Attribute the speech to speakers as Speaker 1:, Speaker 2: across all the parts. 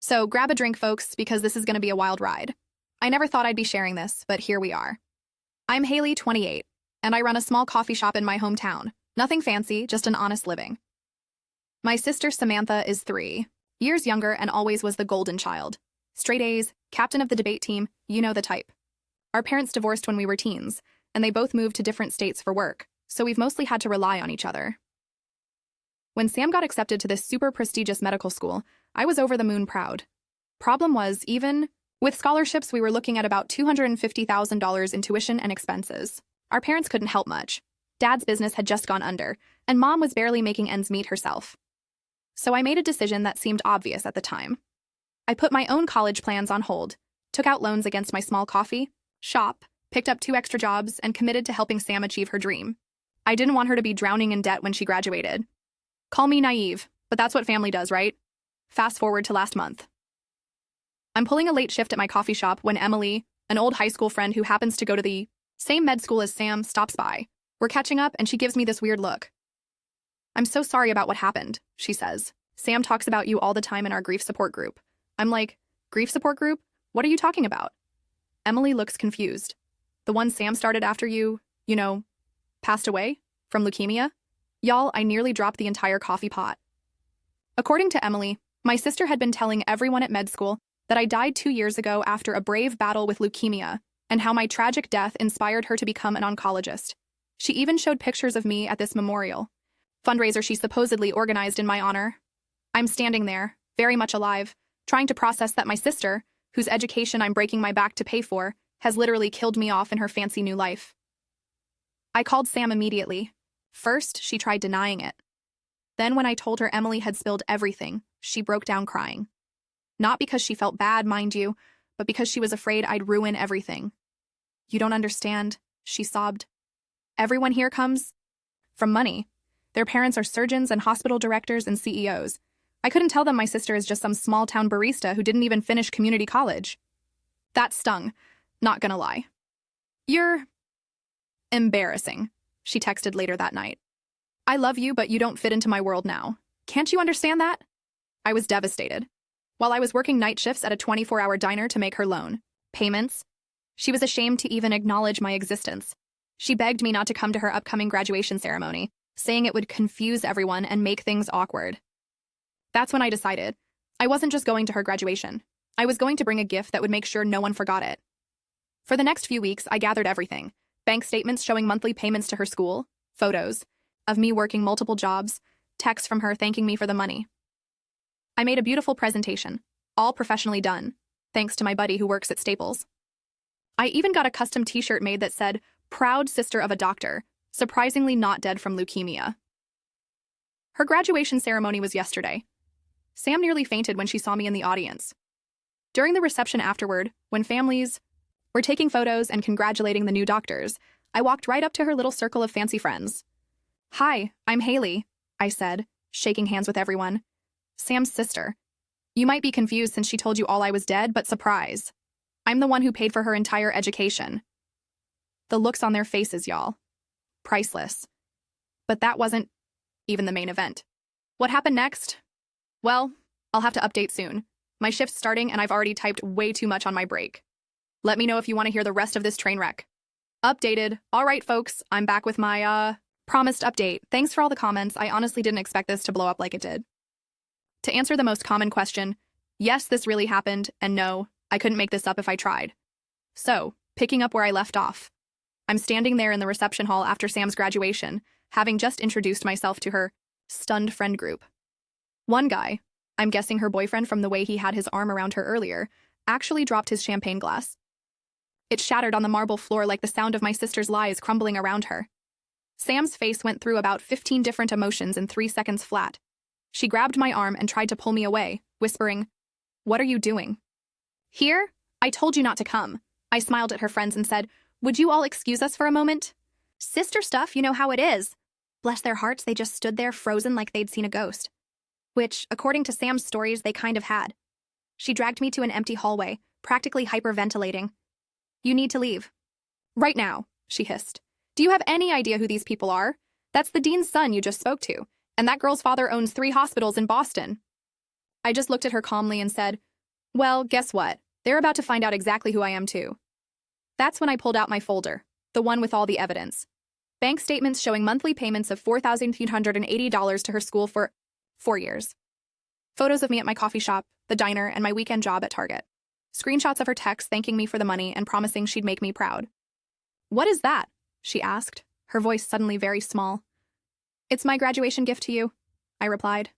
Speaker 1: So grab a drink, folks, because this is going to be a wild ride. I never thought I'd be sharing this, but here we are. I'm Haley, 28, and I run a small coffee shop in my hometown. Nothing fancy, just an honest living. My sister Samantha is 3 years younger and always was the golden child. Straight A's, captain of the debate team, you know the type. Our parents divorced when we were teens, and they both moved to different states for work, so we've mostly had to rely on each other. When Sam got accepted to this super prestigious medical school, I was over the moon proud. Problem was, even with scholarships, we were looking at about $250,000 in tuition and expenses. Our parents couldn't help much. Dad's business had just gone under, and Mom was barely making ends meet herself. So I made a decision that seemed obvious at the time. I put my own college plans on hold, took out loans against my small coffee shop, picked up 2 extra jobs, and committed to helping Sam achieve her dream. I didn't want her to be drowning in debt when she graduated. Call me naive, but that's what family does, right? Fast forward to last month. I'm pulling a late shift at my coffee shop when Emily, an old high school friend who happens to go to the same med school as Sam, stops by. We're catching up, and she gives me this weird look. "I'm so sorry about what happened," she says. "Sam talks about you all the time in our grief support group." I'm like, "Grief support group? What are you talking about?" Emily looks confused. "The one Sam started after you, passed away? From leukemia?" Y'all, I nearly dropped the entire coffee pot. According to Emily, my sister had been telling everyone at med school that I died 2 years ago after a brave battle with leukemia, and how my tragic death inspired her to become an oncologist. She even showed pictures of me at this memorial fundraiser she supposedly organized in my honor. I'm standing there, very much alive, trying to process that my sister, whose education I'm breaking my back to pay for, has literally killed me off in her fancy new life. I called Sam immediately. First, she tried denying it. Then when I told her Emily had spilled everything, she broke down crying. Not because she felt bad, mind you, but because she was afraid I'd ruin everything. "You don't understand," she sobbed. "Everyone here comes from money. Their parents are surgeons and hospital directors and CEOs. I couldn't tell them my sister is just some small-town barista who didn't even finish community college." That stung, not gonna lie. "You're embarrassing," she texted later that night. "I love you, but you don't fit into my world now. Can't you understand that?" I was devastated. While I was working night shifts at a 24-hour diner to make her loan payments, she was ashamed to even acknowledge my existence. She begged me not to come to her upcoming graduation ceremony, saying it would confuse everyone and make things awkward. That's when I decided I wasn't just going to her graduation. I was going to bring a gift that would make sure no one forgot it. For the next few weeks, I gathered everything: bank statements showing monthly payments to her school, photos of me working multiple jobs, texts from her thanking me for the money. I made a beautiful presentation, all professionally done, thanks to my buddy who works at Staples. I even got a custom t-shirt made that said, "Proud sister of a doctor, surprisingly not dead from leukemia." Her graduation ceremony was yesterday. Sam nearly fainted when she saw me in the audience. During the reception afterward, when families were taking photos and congratulating the new doctors, I walked right up to her little circle of fancy friends. "Hi, I'm Haley," I said, shaking hands with everyone. "Sam's sister. You might be confused since she told you all I was dead, but surprise. I'm the one who paid for her entire education." The looks on their faces, y'all. Priceless. But that wasn't even the main event. What happened next? Well, I'll have to update soon. My shift's starting and I've already typed way too much on my break. Let me know if you want to hear the rest of this train wreck. Updated. All right, folks, I'm back with my, promised update. Thanks for all the comments. I honestly didn't expect this to blow up like it did. To answer the most common question, yes, this really happened, and no, I couldn't make this up if I tried. So, picking up where I left off. I'm standing there in the reception hall after Sam's graduation, having just introduced myself to her stunned friend group. One guy, I'm guessing her boyfriend from the way he had his arm around her earlier, actually dropped his champagne glass. It shattered on the marble floor like the sound of my sister's lies crumbling around her. Sam's face went through about 15 different emotions in 3 seconds flat. She grabbed my arm and tried to pull me away, whispering, "What are you doing?" "Here? I told you not to come." I smiled at her friends and said, "Would you all excuse us for a moment?" "Sister stuff, you know how it is." Bless their hearts, they just stood there frozen like they'd seen a ghost. Which, according to Sam's stories, they kind of had. She dragged me to an empty hallway, practically hyperventilating. "You need to leave. Right now," she hissed. "Do you have any idea who these people are? That's the dean's son you just spoke to, and that girl's father owns 3 hospitals in Boston." I just looked at her calmly and said, Well, guess what? They're about to find out exactly who I am, too. That's when I pulled out my folder, the one with all the evidence. Bank statements showing monthly payments of $4,380 to her school for 4 years. Photos of me at my coffee shop, the diner, and my weekend job at Target. Screenshots of her texts thanking me for the money and promising she'd make me proud. "What is that?" she asked, her voice suddenly very small. "It's my graduation gift to you," I replied.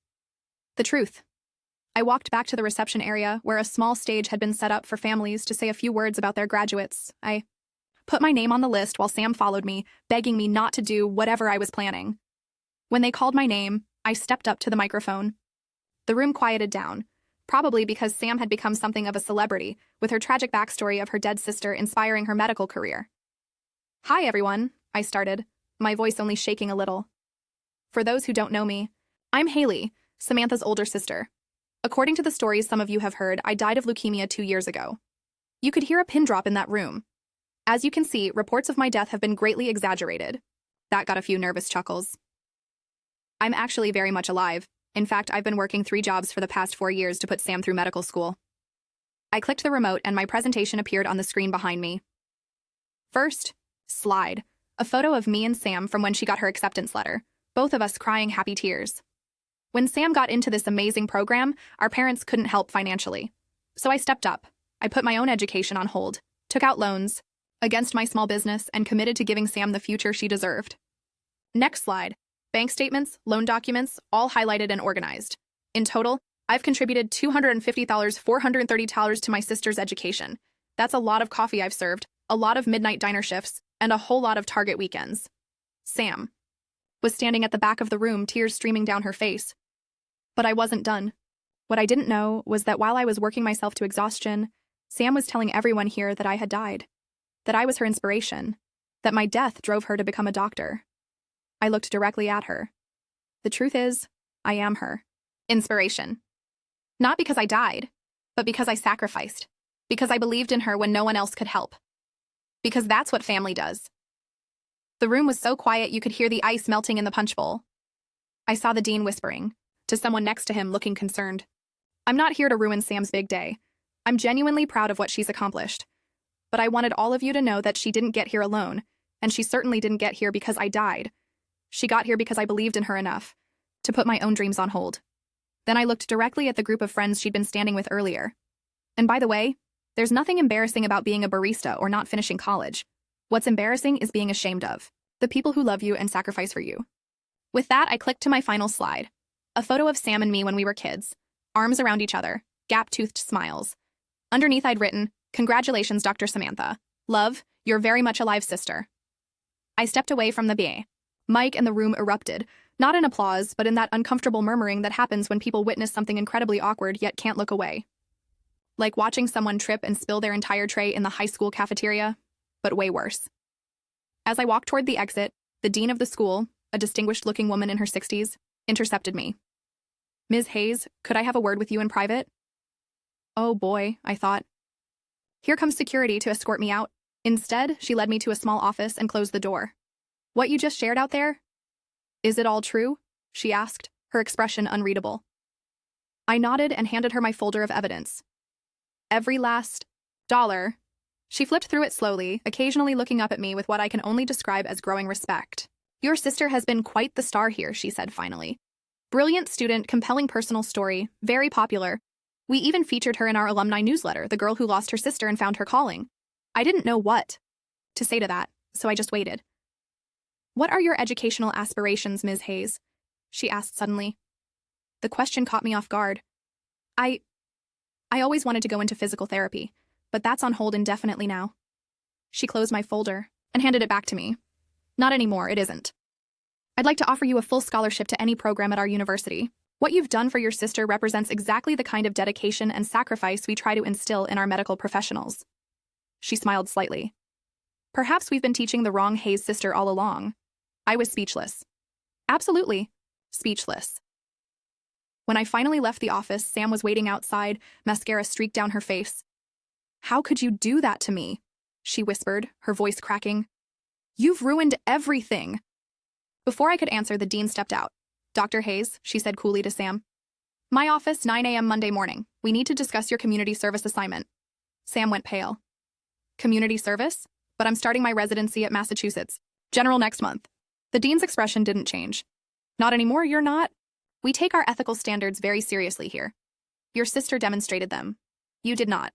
Speaker 1: The truth. I walked back to the reception area where a small stage had been set up for families to say a few words about their graduates. I put my name on the list while Sam followed me, begging me not to do whatever I was planning. When they called my name, I stepped up to the microphone. The room quieted down, probably because Sam had become something of a celebrity, with her tragic backstory of her dead sister inspiring her medical career. "Hi, everyone," I started, my voice only shaking a little. For those who don't know me, I'm Haley, Samantha's older sister. According to the stories some of you have heard, I died of leukemia 2 years ago. You could hear a pin drop in that room. As you can see, reports of my death have been greatly exaggerated. That got a few nervous chuckles. I'm actually very much alive. In fact, I've been working 3 jobs for the past 4 years to put Sam through medical school. I clicked the remote and my presentation appeared on the screen behind me. First, slide. A photo of me and Sam from when she got her acceptance letter, both of us crying happy tears. When Sam got into this amazing program, our parents couldn't help financially. So I stepped up. I put my own education on hold, took out loans against my small business, and committed to giving Sam the future she deserved. Next slide. Bank statements, loan documents, all highlighted and organized. In total, I've contributed $250,430 to my sister's education. That's a lot of coffee I've served, a lot of midnight diner shifts, and a whole lot of Target weekends. Sam was standing at the back of the room, tears streaming down her face. But I wasn't done. What I didn't know was that while I was working myself to exhaustion, Sam was telling everyone here that I had died, that I was her inspiration, that my death drove her to become a doctor. I looked directly at her. The truth is, I am her inspiration. Not because I died, but because I sacrificed, because I believed in her when no one else could help. Because that's what family does. The room was so quiet you could hear the ice melting in the punch bowl. I saw the dean whispering to someone next to him, looking concerned. I'm not here to ruin Sam's big day. I'm genuinely proud of what she's accomplished. But I wanted all of you to know that she didn't get here alone, and she certainly didn't get here because I died. She got here because I believed in her enough to put my own dreams on hold. Then I looked directly at the group of friends she'd been standing with earlier. And by the way, there's nothing embarrassing about being a barista or not finishing college. What's embarrassing is being ashamed of the people who love you and sacrifice for you. With that, I clicked to my final slide. A photo of Sam and me when we were kids, arms around each other, gap-toothed smiles. Underneath I'd written, "Congratulations, Dr. Samantha. Love, your very much alive sister." I stepped away from the BA. Mike and the room erupted, not in applause, but in that uncomfortable murmuring that happens when people witness something incredibly awkward yet can't look away. Like watching someone trip and spill their entire tray in the high school cafeteria, but way worse. As I walked toward the exit, the dean of the school, a distinguished-looking woman in her 60s, intercepted me. "Ms. Hayes, could I have a word with you in private?" Oh boy, I thought. Here comes security to escort me out. Instead, she led me to a small office and closed the door. "What you just shared out there? Is it all true?" she asked, her expression unreadable. I nodded and handed her my folder of evidence. Every last dollar. She flipped through it slowly, occasionally looking up at me with what I can only describe as growing respect. "Your sister has been quite the star here," she said finally. "Brilliant student, compelling personal story, very popular. We even featured her in our alumni newsletter, The Girl Who Lost Her Sister and Found Her Calling." I didn't know what to say to that, so I just waited. "What are your educational aspirations, Ms. Hayes?" she asked suddenly. The question caught me off guard. I always wanted to go into physical therapy, but that's on hold indefinitely now. She closed my folder and handed it back to me. "Not anymore, it isn't. I'd like to offer you a full scholarship to any program at our university. What you've done for your sister represents exactly the kind of dedication and sacrifice we try to instill in our medical professionals." She smiled slightly. "Perhaps we've been teaching the wrong Hayes sister all along." I was speechless. Absolutely speechless. When I finally left the office, Sam was waiting outside, mascara streaked down her face. "How could you do that to me?" she whispered, her voice cracking. "You've ruined everything." Before I could answer, the dean stepped out. "Dr. Hayes," she said coolly to Sam. My office, 9 a.m. Monday morning. We need to discuss your community service assignment. Sam went pale. Community service? But I'm starting my residency at Massachusetts. General next month. The dean's expression didn't change. Not anymore, you're not. We take our ethical standards very seriously here. Your sister demonstrated them. You did not.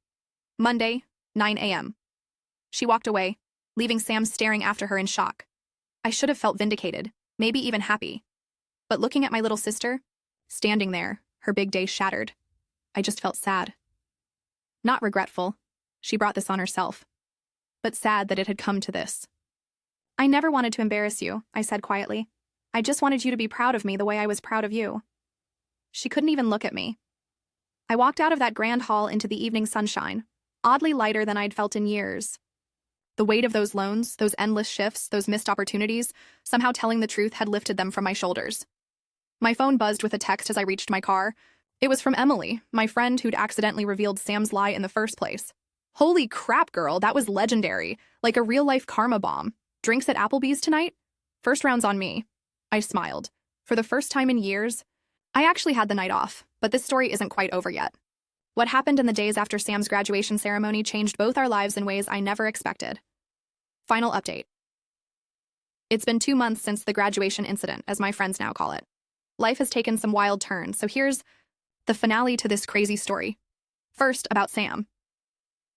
Speaker 1: Monday, 9 a.m. She walked away, leaving Sam staring after her in shock. I should have felt vindicated, maybe even happy. But looking at my little sister, standing there, her big day shattered, I just felt sad. Not regretful. She brought this on herself. But sad that it had come to this. I never wanted to embarrass you, I said quietly. I just wanted you to be proud of me the way I was proud of you. She couldn't even look at me. I walked out of that grand hall into the evening sunshine, oddly lighter than I'd felt in years. The weight of those loans, those endless shifts, those missed opportunities, somehow telling the truth had lifted them from my shoulders. My phone buzzed with a text as I reached my car. It was from Emily, my friend who'd accidentally revealed Sam's lie in the first place. Holy crap, girl, that was legendary, like a real-life karma bomb. Drinks at Applebee's tonight? First round's on me. I smiled. For the first time in years, I actually had the night off, but this story isn't quite over yet. What happened in the days after Sam's graduation ceremony changed both our lives in ways I never expected. Final update. It's been 2 months since the graduation incident, as my friends now call it. Life has taken some wild turns, so here's the finale to this crazy story. First, about Sam.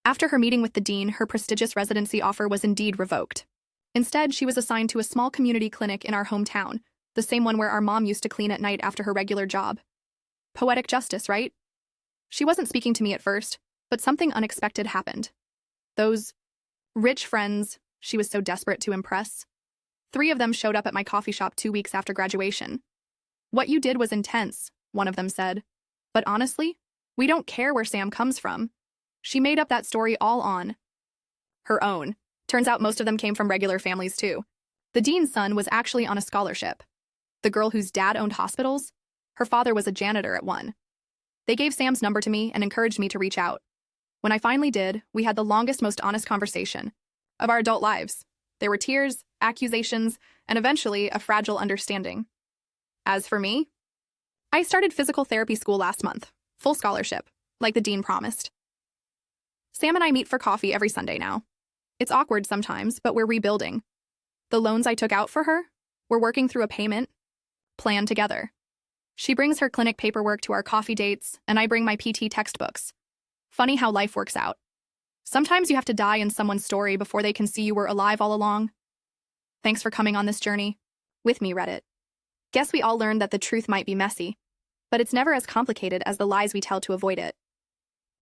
Speaker 1: After her meeting with the dean, her prestigious residency offer was indeed revoked. Instead, she was assigned to a small community clinic in our hometown, the same one where our mom used to clean at night after her regular job. Poetic justice, right? She wasn't speaking to me at first, but something unexpected happened. Those rich friends she was so desperate to impress. 3 of them showed up at my coffee shop 2 weeks after graduation. What you did was intense, one of them said. But honestly, we don't care where Sam comes from. She made up that story all on her own. Turns out most of them came from regular families too. The dean's son was actually on a scholarship. The girl whose dad owned hospitals, her father was a janitor at one. They gave Sam's number to me and encouraged me to reach out. When I finally did, we had the longest, most honest conversation of our adult lives. There were tears, accusations, and eventually a fragile understanding. As for me, I started physical therapy school last month, full scholarship, like the dean promised. Sam and I meet for coffee every Sunday now. It's awkward sometimes, but we're rebuilding. The loans I took out for her, we're working through a payment plan together. She brings her clinic paperwork to our coffee dates, and I bring my PT textbooks. Funny how life works out. Sometimes you have to die in someone's story before they can see you were alive all along. Thanks for coming on this journey with me, Reddit. Guess we all learned that the truth might be messy, but it's never as complicated as the lies we tell to avoid it.